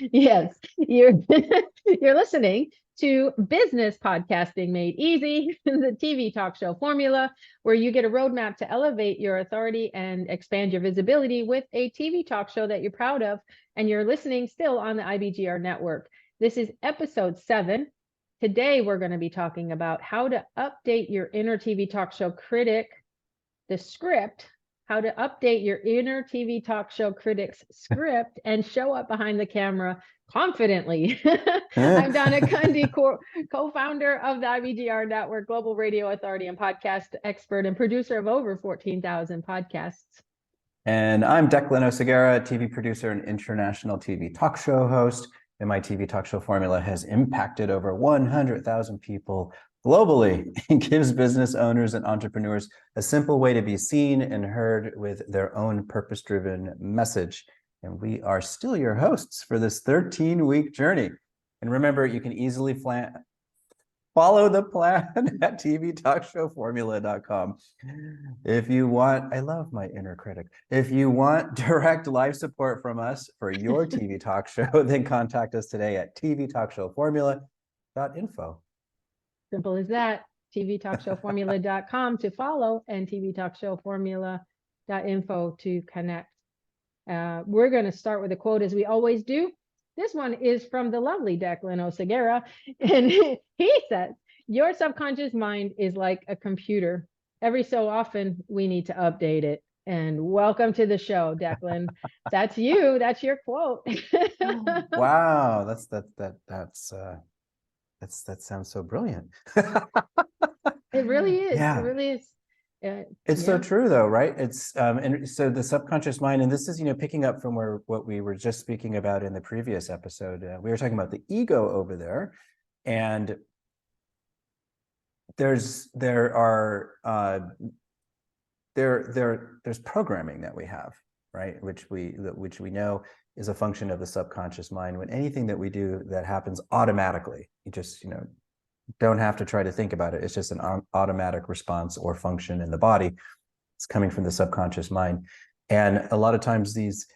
Yes, you're you're listening to Business Podcasting Made Easy, the TV talk show formula, where you get a roadmap to elevate your authority and expand your visibility with a TV talk show that you're proud of, and you're listening still on the IBGR network. This is episode 7. Today, we're going to be talking about how to update your inner TV talk show critic, the script, how to update your inner TV talk show critic's script and show up behind the camera confidently. I'm Donna Cundy, co-founder of the IBGR Network, Global Radio Authority and podcast expert and producer of over 14,000 podcasts. And I'm Declan Oceguera, TV producer and international TV talk show host. And my TV talk show formula has impacted over 100,000 people globally and gives business owners and entrepreneurs a simple way to be seen and heard with their own purpose-driven message. And we are still your hosts for this 13-week journey. And remember, you can easily follow the plan at tvtalkshowformula.com. If you want, I love my inner critic. If you want direct live support from us for your TV talk show, then contact us today at tvtalkshowformula.info. Simple as that. tvtalkshowformula.com to follow and tvtalkshowformula.info to connect. We're going to start with a quote as we always do. This one is from the lovely Declan Oceguera, and he says, "Your subconscious mind is like a computer. Every so often, we need to update it." And welcome to the show, Declan. That's you. That's your quote. Wow, that sounds so brilliant. It really is. Yeah. It really is. It's so true though, right? It's and so the subconscious mind, and this is, picking up from what we were just speaking about in the previous episode. We were talking about the ego over there, and there's programming that we have, right? Which we know is a function of the subconscious mind. When anything that we do that happens automatically, you just don't have to try to think about it. It's just an automatic response or function in the body. It's coming from the subconscious mind. And a lot of times these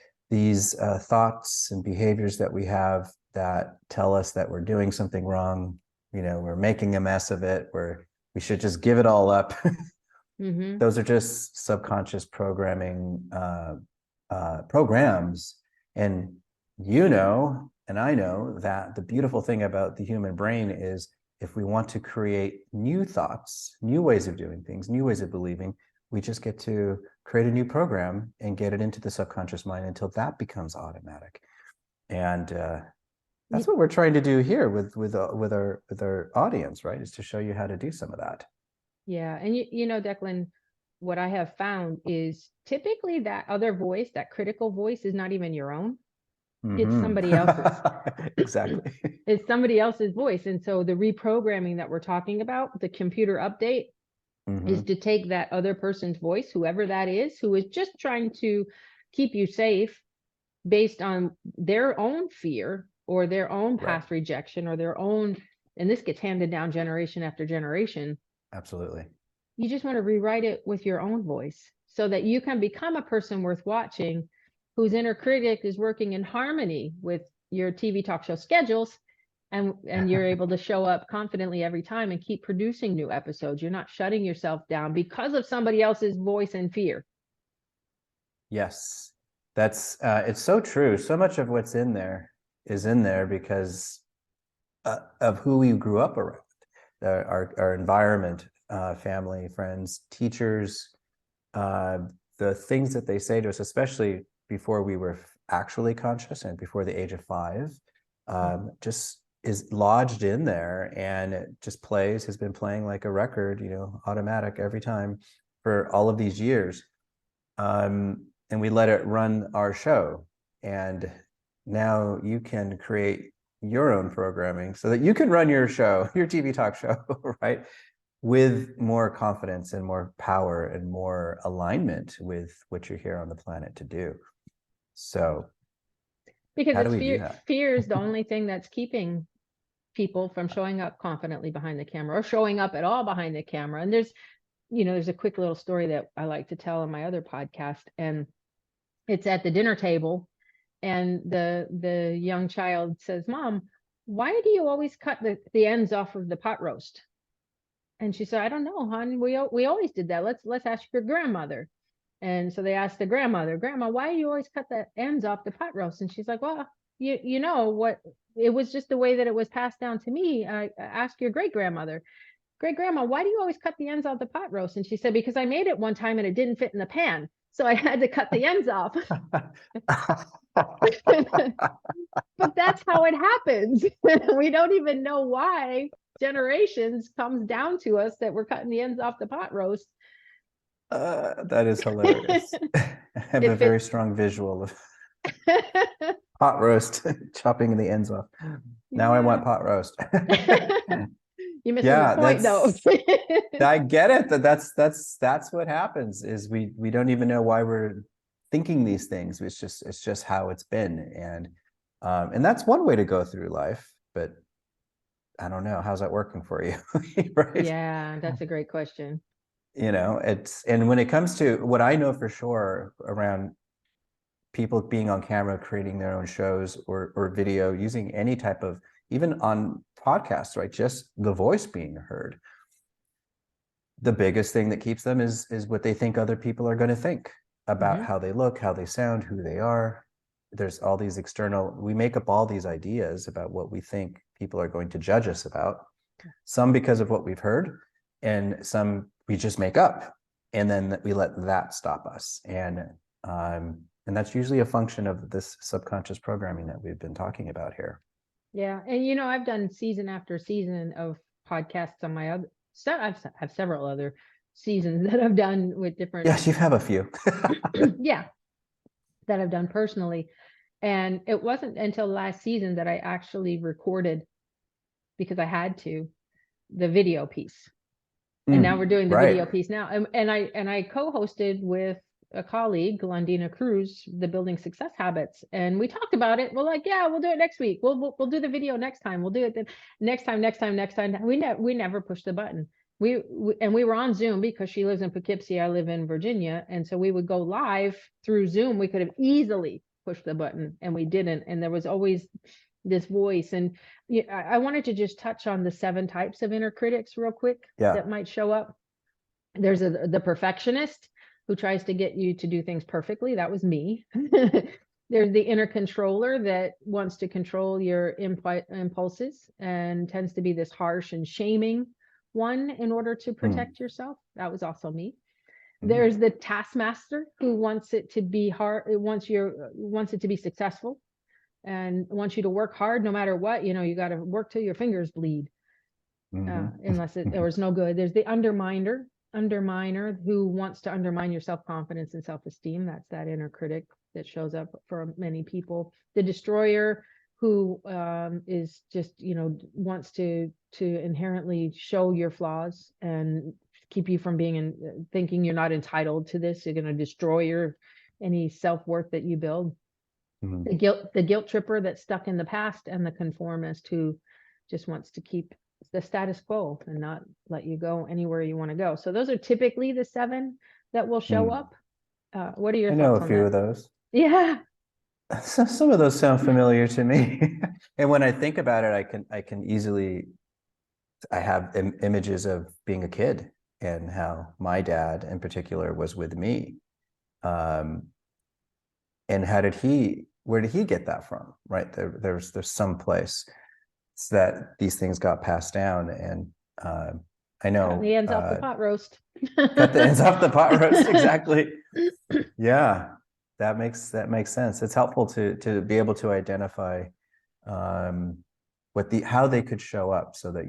thoughts and behaviors that we have that tell us that we're doing something wrong, we're making a mess of it, we should just give it all up. Mm-hmm. Those are just subconscious programming programs. And and I know that the beautiful thing about the human brain is, if we want to create new thoughts, new ways of doing things, new ways of believing, we just get to create a new program and get it into the subconscious mind until that becomes automatic. And that's what we're trying to do here with our audience, right? Is to show you how to do some of that. Yeah, and Declan, what I have found is typically that other voice, that critical voice, is not even your own. It's somebody else's. Exactly. It's somebody else's voice. And so the reprogramming that we're talking about, the computer update, is to take that other person's voice, whoever that is, who is just trying to keep you safe based on their own fear or their own past rejection or their own, and this gets handed down generation after generation. Absolutely. You just want to rewrite it with your own voice so that you can become a person worth watching, whose inner critic is working in harmony with your TV talk show schedules, and you're able to show up confidently every time and keep producing new episodes. You're not shutting yourself down because of somebody else's voice and fear. Yes, that's it's so true. So much of what's in there is in there because of who we grew up around, our environment, family, friends, teachers, the things that they say to us, especially before we were actually conscious and before the age of 5, just is lodged in there, and it just has been playing like a record, automatic every time for all of these years. And we let it run our show. And now you can create your own programming so that you can run your show, your TV talk show, right? With more confidence and more power and more alignment with what you're here on the planet to do. So because fear is the only thing that's keeping people from showing up confidently behind the camera or showing up at all behind the camera. And there's a quick little story that I like to tell on my other podcast, and it's at the dinner table, And the young child says, "Mom, why do you always cut the ends off of the pot roast?" And she said, "I don't know, hon. We always did that. Let's ask your grandmother." And so they asked the grandmother, "Grandma, why do you always cut the ends off the pot roast?" And she's like, "Well, you know what? It was just the way that it was passed down to me. I ask your great grandmother. Great grandma, why do you always cut the ends off the pot roast?" And she said, "Because I made it one time and it didn't fit in the pan, so I had to cut the ends off." But that's how it happens. We don't even know why generations comes down to us that we're cutting the ends off the pot roast. That is hilarious. I have a It very fits. strong visual of pot roast, chopping the ends off. Now I want pot roast. You're missing the Yeah, point, though. I get it. That's what happens is we don't even know why we're thinking these things. It's just how it's been. And that's one way to go through life, but I don't know. How's that working for you? Right? Yeah, that's a great question. And when it comes to what I know for sure around people being on camera, creating their own shows or video, using any type of, even on podcasts, right? Just the voice being heard. The biggest thing that keeps them is what they think other people are going to think about how they look, how they sound, who they are. There's all these we make up all these ideas about what we think people are going to judge us about, some because of what we've heard, and some we just make up, and then we let that stop us. And that's usually a function of this subconscious programming that we've been talking about here. Yeah, and I've done season after season of podcasts on my other. So I have several other seasons that I've done with different. Yes, you have a few. Yeah, that I've done personally, and it wasn't until last season that I actually recorded, because I had to, the video piece. And now we're doing the video piece now. And I co-hosted with a colleague, Landina Cruz, the Building Success Habits. And we talked about it. We're like, yeah, we'll do it next week. We'll do the video next time. We'll do it the next time. We never pushed the button. We were on Zoom because she lives in Poughkeepsie. I live in Virginia. And so we would go live through Zoom. We could have easily pushed the button and we didn't. And there was always this voice. And I wanted to just touch on the 7 types of inner critics real quick that might show up. There's the perfectionist who tries to get you to do things perfectly. That was me. There's the inner controller that wants to control your impulses and tends to be this harsh and shaming one in order to protect yourself. That was also me. There's the taskmaster who wants it to be hard, wants it to be successful, and wants you to work hard no matter what. You got to work till your fingers bleed, unless it was no good. There's the underminer who wants to undermine your self-confidence and self-esteem. That's that inner critic that shows up for many people. The destroyer, who is just wants to inherently show your flaws and keep you from being thinking you're not entitled to this. You're going to destroy any self-worth that you build. The guilt tripper that's stuck in the past, and the conformist who just wants to keep the status quo and not let you go anywhere you want to go. So those are typically the 7 that will show up. What are your thoughts on that? I know a few of those. Yeah. So some of those sound familiar to me. And when I think about it, I can easily, I have images of being a kid and how my dad in particular was with me. And where did he get that from? Right. There's some place that these things got passed down. And I know. Cut the ends off the pot roast. Cut the ends off the pot roast. Exactly. Yeah, that makes sense. It's helpful to be able to identify how they could show up, so that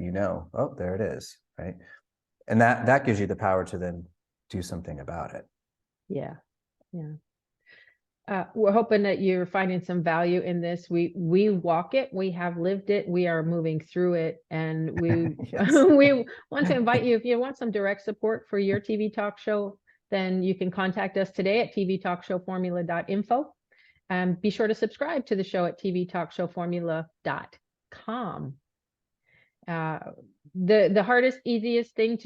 oh, there it is, right? And that gives you the power to then do something about it. Yeah. We're hoping that you're finding some value in this. We walk it, we have lived it, we are moving through it, and we we want to invite you, if you want some direct support for your TV talk show, then you can contact us today at tvtalkshowformula.info. And be sure to subscribe to the show at tvtalkshowformula.com. The hardest, hardest thing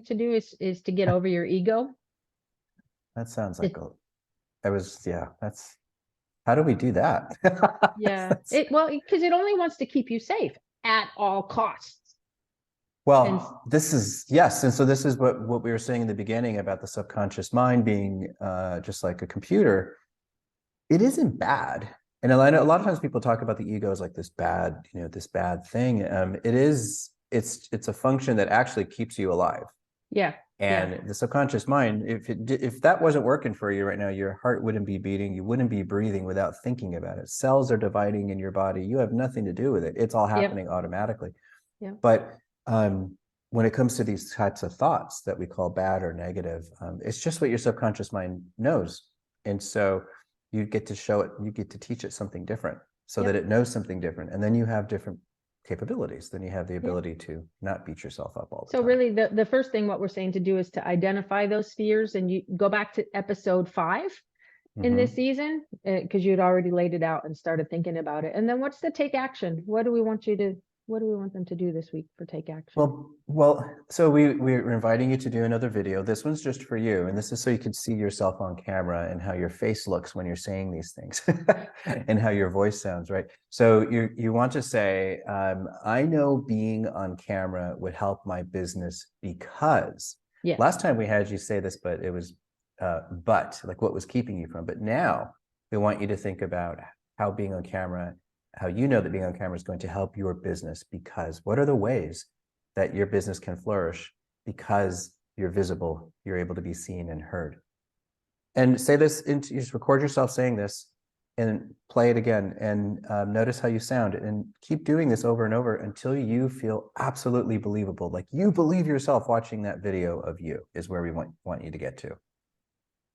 to do is to get over your ego. That sounds like that's How do we do that? Yeah. Well, because it only wants to keep you safe at all costs. And This is, yes. And so this is what we were saying in the beginning about the subconscious mind being just like a computer. It isn't bad. And I know a lot of times people talk about the ego as like this bad, this bad thing. It's a function that actually keeps you alive. yeah. And the subconscious mind, if that wasn't working for you right now, your heart wouldn't be beating, you wouldn't be breathing without thinking about it. Cells are dividing in your body. You have nothing to do with it. It's all happening automatically. Yeah. But when it comes to these types of thoughts that we call bad or negative, it's just what your subconscious mind knows. And so you get to show it, you get to teach it something different so that it knows something different. And then you have different capabilities. Then you have the ability to not beat yourself up all the time. So really the first thing what we're saying to do is to identify those fears, and you go back to episode 5 in this season, because you'd already laid it out and started thinking about it. And then what's the take action? What do we want them to do this week for take action? So we're inviting you to do another video. This one's just for you. And this is so you can see yourself on camera and how your face looks when you're saying these things and how your voice sounds, right? So you want to say, I know being on camera would help my business because last time we had you say this, but it was, like what was keeping you from, but now we want you to think about how being on camera, how you know that being on camera is going to help your business, because what are the ways that your business can flourish because you're visible, you're able to be seen and heard. And say this, you just record yourself saying this and play it again, and notice how you sound, and keep doing this over and over until you feel absolutely believable. Like you believe yourself watching that video of you is where we want you to get to.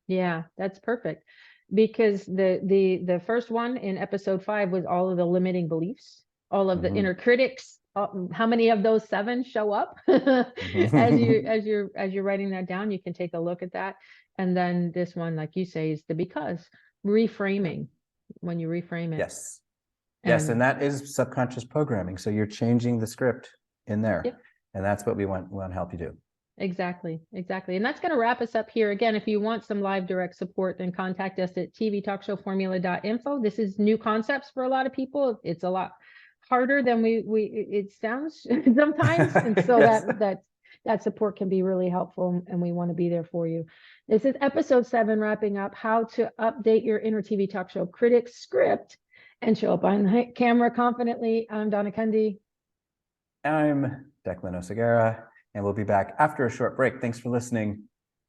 Yeah, that's perfect. Because the first one in episode 5 was all of the limiting beliefs, all of the inner critics. How many of those 7 show up? As you're writing that down, you can take a look at that. And then this one, like you say, is the because reframing. When you reframe it. Yes, and that is subconscious programming. So you're changing the script in there, and that's what we want to help you do. Exactly. And that's going to wrap us up here. Again, if you want some live direct support, then contact us at tvtalkshowformula.info. This is new concepts for a lot of people. It's a lot harder than it sounds sometimes. And so that support can be really helpful, and we want to be there for you. This is episode 7, wrapping up how to update your inner TV talk show critic script and show up on the camera confidently. I'm Donna Cundy. I'm Declan Oceguera. And we'll be back after a short break. Thanks for listening.